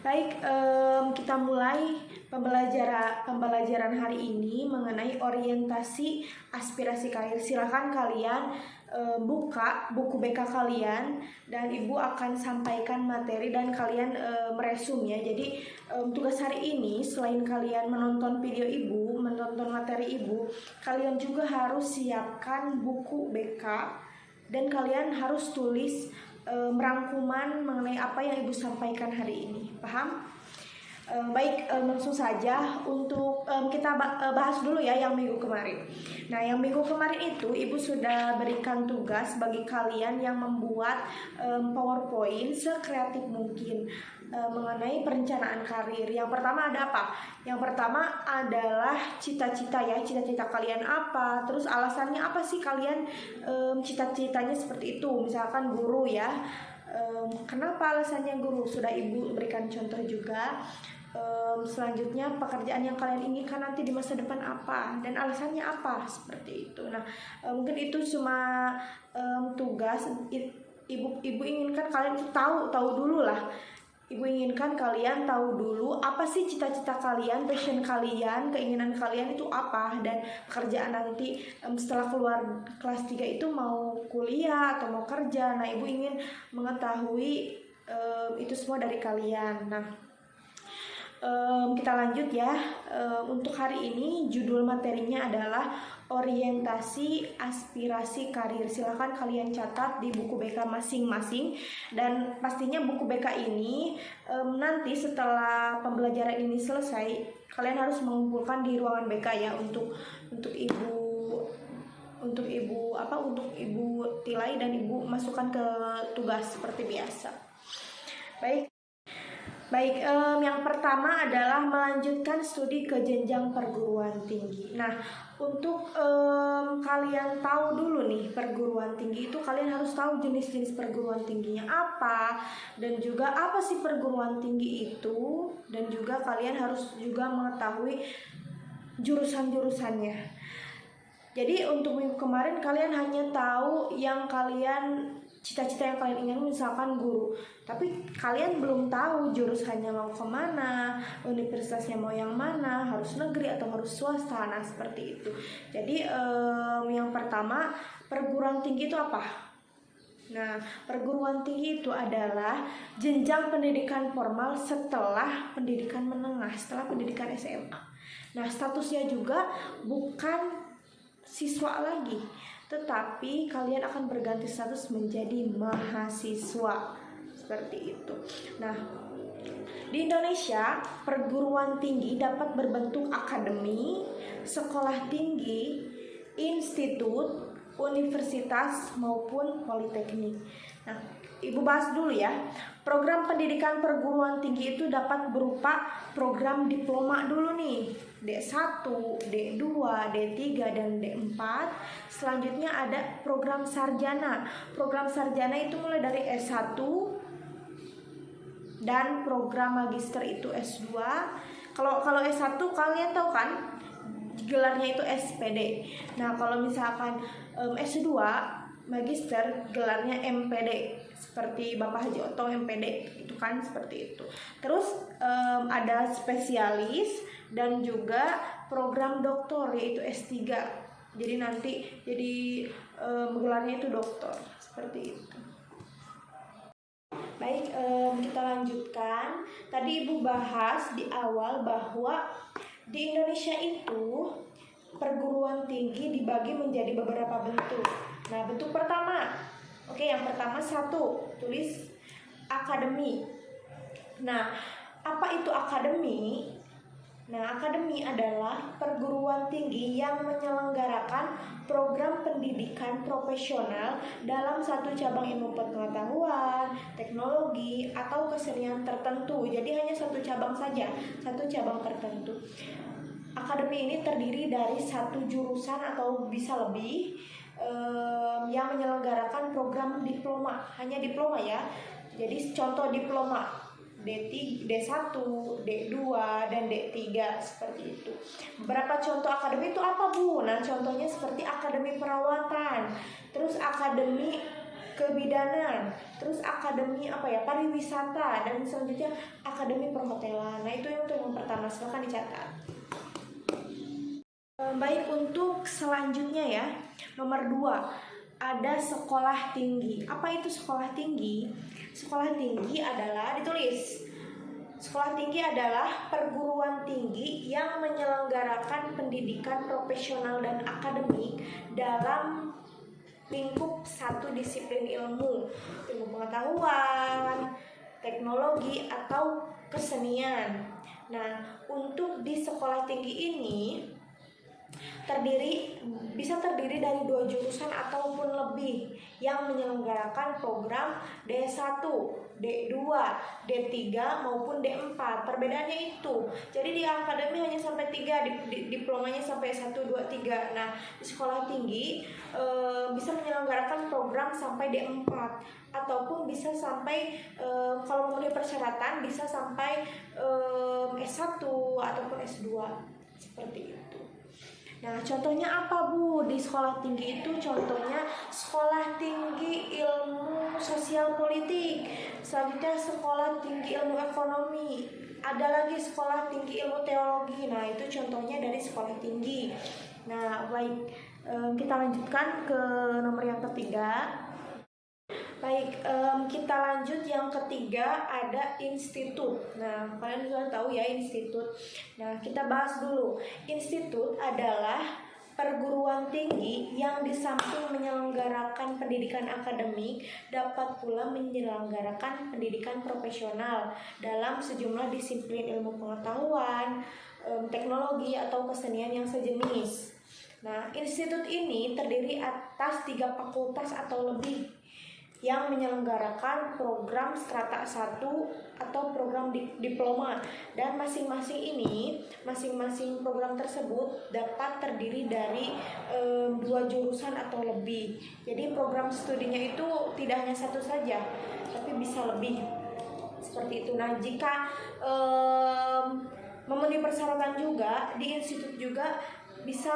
Baik, kita mulai pembelajaran hari ini mengenai orientasi aspirasi karir. Silakan kalian buka buku BK kalian dan Ibu akan sampaikan materi dan kalian meresum ya. Jadi tugas hari ini selain kalian menonton video Ibu, menonton materi Ibu, kalian juga harus siapkan buku BK dan kalian harus tulis merangkuman mengenai apa yang Ibu sampaikan hari ini. Paham? Baik, langsung saja untuk kita bahas dulu ya yang minggu kemarin. Nah, yang minggu kemarin itu Ibu sudah berikan tugas bagi kalian yang membuat PowerPoint sekreatif mungkin mengenai perencanaan karir. Yang pertama ada apa? Yang pertama adalah cita-cita ya, cita-cita kalian apa, terus alasannya apa sih kalian cita-citanya seperti itu. Misalkan guru ya, kenapa alasannya guru? Sudah Ibu berikan contoh juga. Selanjutnya pekerjaan yang kalian inginkan nanti di masa depan apa dan alasannya apa, seperti itu. Nah, mungkin itu cuma tugas ibu inginkan kalian tahu dulu lah. Ibu inginkan kalian tahu dulu apa sih cita-cita kalian, passion kalian, keinginan kalian itu apa, dan pekerjaan nanti setelah keluar kelas 3 itu mau kuliah atau mau kerja. Nah, Ibu ingin mengetahui itu semua dari kalian. Nah, kita lanjut ya. Untuk hari ini judul materinya adalah orientasi aspirasi karir. Silahkan kalian catat di buku BK masing-masing, dan pastinya buku BK ini nanti setelah pembelajaran ini selesai kalian harus mengumpulkan di ruangan BK ya untuk ibu tilai dan Ibu masukkan ke tugas seperti biasa. Baik, yang pertama adalah melanjutkan studi ke jenjang perguruan tinggi. Nah, untuk kalian tahu dulu nih perguruan tinggi itu, kalian harus tahu jenis-jenis perguruan tingginya apa, dan juga apa sih perguruan tinggi itu, dan juga kalian harus juga mengetahui jurusan-jurusannya. Jadi untuk minggu kemarin kalian hanya tahu yang kalian cita-cita yang kalian ingin, misalkan guru, tapi kalian belum tahu jurusannya mau kemana, universitasnya mau yang mana, harus negeri atau harus swasta. Nah, seperti itu. Jadi yang pertama, perguruan tinggi itu apa? Nah, perguruan tinggi itu adalah jenjang pendidikan formal setelah pendidikan menengah, setelah pendidikan SMA. Nah, statusnya juga bukan siswa lagi, tetapi kalian akan berganti status menjadi mahasiswa, seperti itu. Nah, di Indonesia perguruan tinggi dapat berbentuk akademi, sekolah tinggi, institut, universitas maupun politeknik. Nah, Ibu bahas dulu ya. Program pendidikan perguruan tinggi itu dapat berupa program diploma dulu nih, D1, D2, D3, dan D4. Selanjutnya ada program sarjana. Program sarjana itu mulai dari S1, dan program magister itu S2. Kalau S1 kalian tahu kan gelarnya itu SPD. Nah, kalau misalkan S2 magister gelarnya MPD, seperti Bapak Haji Oto MPD, itu kan seperti itu. Terus ada spesialis dan juga program doktor yaitu S3. Jadi nanti gelarnya itu doktor, seperti itu. Baik, kita lanjutkan. Tadi Ibu bahas di awal bahwa di Indonesia itu perguruan tinggi dibagi menjadi beberapa bentuk. Nah, bentuk pertama, yang pertama satu, tulis akademi. Nah, apa itu akademi? Nah, akademi adalah perguruan tinggi yang menyelenggarakan program pendidikan profesional dalam satu cabang ilmu pengetahuan, teknologi, atau kesenian tertentu. Jadi hanya satu cabang saja, satu cabang tertentu. Akademi ini terdiri dari satu jurusan atau bisa lebih yang menyelenggarakan program diploma, hanya diploma ya. Jadi contoh diploma D1, D2, dan D3, seperti itu. Beberapa contoh akademi itu apa, Bu? Nah, contohnya seperti akademi perawatan, terus akademi kebidanan, terus akademi pariwisata, dan selanjutnya akademi perhotelan. Nah itu yang pertama, silahkan dicatat. Baik, untuk selanjutnya ya, nomor 2 ada sekolah tinggi. Apa itu sekolah tinggi? Sekolah tinggi adalah, ditulis, sekolah tinggi adalah perguruan tinggi yang menyelenggarakan pendidikan profesional dan akademik dalam lingkup satu disiplin ilmu pengetahuan, teknologi, atau kesenian. Nah, untuk di sekolah tinggi ini bisa terdiri dari 2 jurusan ataupun lebih yang menyelenggarakan program D1, D2, D3 maupun D4. Perbedaannya itu. Jadi di akademi hanya sampai 3, diplomanya sampai 1, 2, 3. Nah, di sekolah tinggi bisa menyelenggarakan program sampai D4 ataupun bisa sampai kalau memenuhi persyaratan bisa sampai S1 ataupun S2 seperti itu. Nah, contohnya apa Bu di sekolah tinggi itu? Contohnya sekolah tinggi ilmu sosial politik, selanjutnya sekolah tinggi ilmu ekonomi, ada lagi sekolah tinggi ilmu teologi. Nah, itu contohnya dari sekolah tinggi. Nah, baik, kita lanjutkan ke nomor yang ketiga. Baik, kita lanjut yang ketiga, ada institut. Nah, kalian sudah tahu ya institut. Nah, kita bahas dulu. Institut adalah perguruan tinggi yang di samping menyelenggarakan pendidikan akademik, dapat pula menyelenggarakan pendidikan profesional dalam sejumlah disiplin ilmu pengetahuan, teknologi, atau kesenian yang sejenis. Nah, institut ini terdiri atas 3 fakultas atau lebih yang menyelenggarakan program strata 1 atau program diploma, dan masing-masing program tersebut dapat terdiri dari 2 jurusan atau lebih. Jadi program studinya itu tidak hanya satu saja, tapi bisa lebih seperti itu. Nah, jika memenuhi persyaratan juga, di institut juga bisa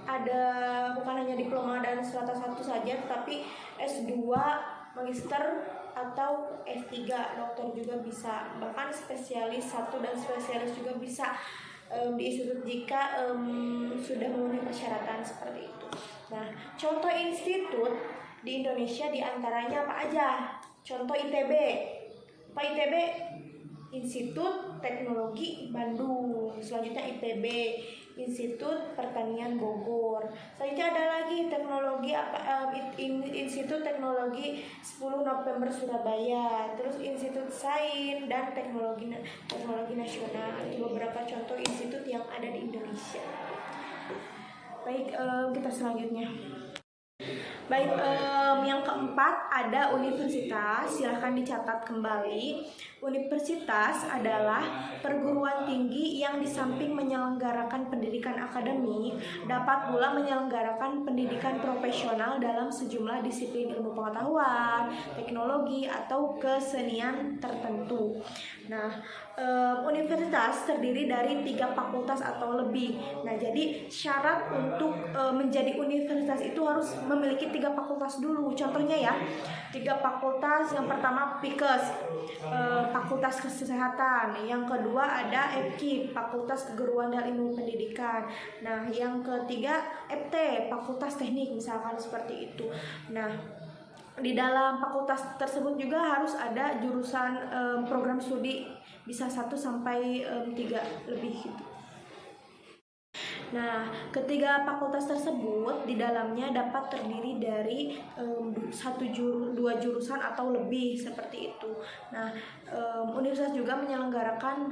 ada bukan hanya diploma dan strata 1 saja, tapi S2, magister, atau S3, dokter juga bisa. Bahkan spesialis 1 dan spesialis juga bisa di institut jika sudah memenuhi persyaratan seperti itu. Nah, contoh institut di Indonesia diantaranya apa aja? Contoh ITB. Apa ITB? Institut Teknologi Bandung. Selanjutnya ITB, Institut Pertanian Bogor. Selanjutnya ada lagi Institut Teknologi 10 November Surabaya. Terus Institut Sains dan Teknologi Nasional. Itu beberapa contoh institut yang ada di Indonesia. Baik, kita selanjutnya. Baik, yang keempat ada universitas. Silahkan dicatat kembali. Universitas adalah perguruan tinggi yang di samping menyelenggarakan pendidikan akademik, dapat pula menyelenggarakan pendidikan profesional dalam sejumlah disiplin ilmu pengetahuan, teknologi, atau kesenian tertentu. Nah, universitas terdiri dari 3 fakultas atau lebih. Nah, jadi syarat untuk menjadi universitas itu harus memiliki 3 fakultas dulu. Contohnya ya, 3 fakultas. Yang pertama PIKES, Fakultas Kesehatan. Yang kedua ada FKIP, Fakultas Keguruan dan Ilmu Pendidikan. Nah, yang ketiga FT, Fakultas Teknik, misalkan seperti itu. Nah, di dalam fakultas tersebut juga harus ada jurusan program studi, bisa 1 sampai 3 lebih gitu. Nah, ketiga fakultas tersebut di dalamnya dapat terdiri dari 2 jurusan atau lebih seperti itu. Nah, universitas juga menyelenggarakan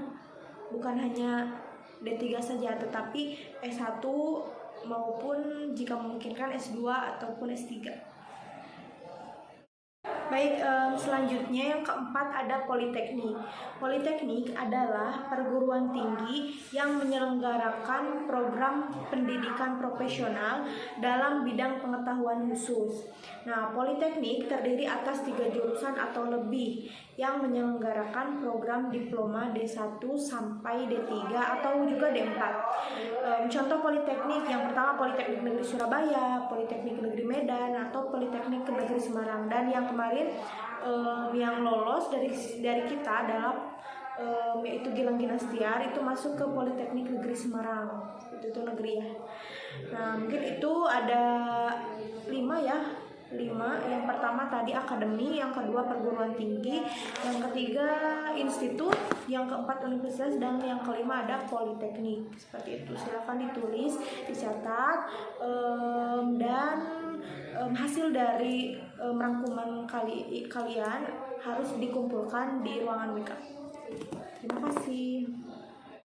bukan hanya D3 saja, tetapi S1 maupun jika memungkinkan S2 ataupun S3. Baik, selanjutnya yang keempat ada politeknik. Politeknik adalah perguruan tinggi yang menyelenggarakan program pendidikan profesional dalam bidang pengetahuan khusus. Nah, politeknik terdiri atas 3 jurusan atau lebih yang menyelenggarakan program diploma D1 sampai D3 atau juga D4. Contoh politeknik yang pertama Politeknik Negeri Surabaya, Politeknik Negeri Medan, atau Politeknik Negeri Semarang. Dan yang kemarin yang lolos dari kita adalah yaitu Gilang Ginastiar, itu masuk ke Politeknik Negeri Semarang. Itu negeri ya. Nah, mungkin itu ada 5 ya. 5. Yang pertama tadi akademi, yang kedua perguruan tinggi, yang ketiga institut, yang keempat universitas, dan yang kelima ada politeknik. Seperti itu. Silakan ditulis, dicatat, dan hasil dari rangkuman kalian harus dikumpulkan di ruangan BK. Terima kasih.